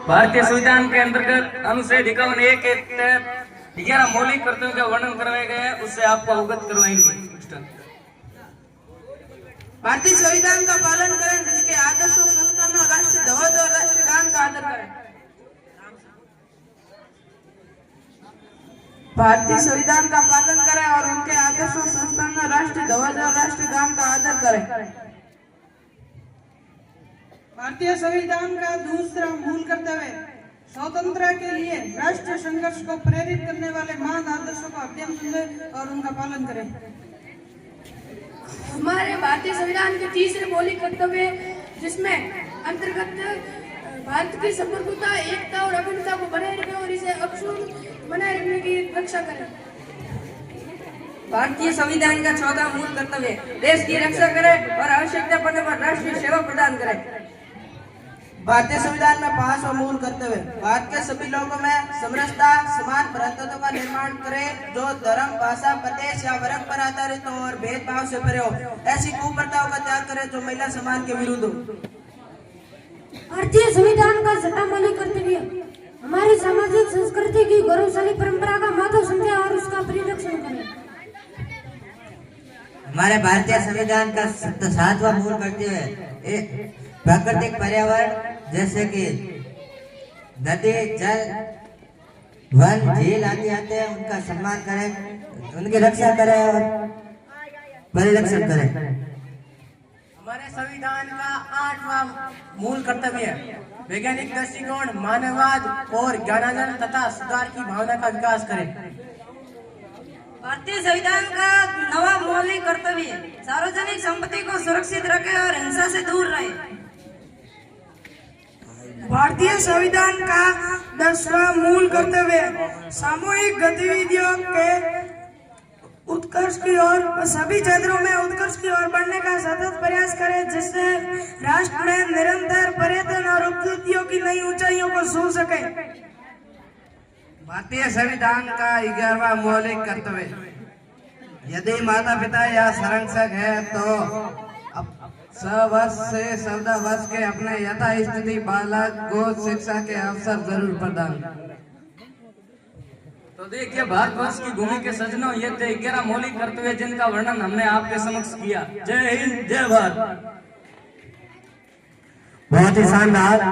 भारतीय संविधान के अंतर्गत अनुच्छेद 51(1) के तहत 11 मौलिक कर्तव्यों का वर्णन करवाया गया है, उससे आपको अवगत करवाएंगे। भारतीय संविधान का पालन करें, जिसके आदर्शों, संस्थानों, राष्ट्रीय ध्वज और राष्ट्रीय गान का आदर करें। भारतीय संविधान का पालन करें और उनके आदर्शों, संस्थानों, राष्ट्रीय ध्वज और राष्ट्रीय गान का आदर करें। भारतीय संविधान का दूसरा मूल कर्तव्य स्वतंत्रता के लिए राष्ट्रीय संघर्ष को प्रेरित करने वाले महान आदर्शों का अध्ययन सुने और उनका पालन करें। हमारे भारतीय संविधान के तीसरे मौलिक कर्तव्य, जिसमें अंतर्गत भारत की संप्रभुता, एकता और अखंडता को बनाए रखें और इसे अक्षुण्ण बनाए रखने की रक्षा करें। भारतीय संविधान का चौथा मूल कर्तव्य देश की रक्षा करें और आवश्यकता पड़ने पर राष्ट्रीय सेवा प्रदान करें। भारतीय संविधान में 5वां मूल कर्तव्य भारत के सभी लोगों में समरसता, समान भ्रातृत्व का निर्माण करें, जो धर्म, भाषा, प्रदेश या वर्ग पर आधारित हो और भेदभाव से परे हो। ऐसी कुप्रथाओं का त्याग करें जो महिला सम्मान के विरुद्ध हो। भारतीय संविधान का छठा मौलिक कर्तव्य हमारी सामाजिक संस्कृति की गौरवशाली परंपरा का महत्व समझे और उसका परिरक्षण करें। हमारे भारतीय संविधान का 7वां मूल कर्तव्य प्राकृतिक पर्यावरण जैसे कि नदी, जल, वन, झील आदि आते हैं, उनका सम्मान करें, उनकी रक्षा करें और परिरक्षण करें। हमारे संविधान का 8वां मूल कर्तव्य वैज्ञानिक दृष्टिकोण, मानववाद और ज्ञानार्जन तथा सुधार की भावना का विकास करें। भारतीय संविधान का 9वां मौलिक कर्तव्य सार्वजनिक संपत्ति को सुरक्षित रखें और हिंसा से दूर रहे। भारतीय संविधान का 10वां मूल कर्तव्य सामूहिक गतिविधियों के उत्कर्ष की ओर, सभी क्षेत्रों में उत्कर्ष की ओर बढ़ने का सतत प्रयास करें, जिससे राष्ट्र में निरंतर पर्यटन और उपलब्धियों की नई ऊंचाइयों को छू सके। भारतीय संविधान का 11वां मौलिक कर्तव्य यदि माता पिता या संरक्षक है तो 6 वर्ष से 14 वर्ष के अपने यथास्थिति बालक को शिक्षा के अवसर जरूर प्रदान। तो देखिए भारतवर्ष की भूमि के सजनों, ये थे 11 मौलिक कर्तव्य जिनका वर्णन हमने आपके समक्ष किया। जय हिंद, जय भारत। बहुत ही शानदार।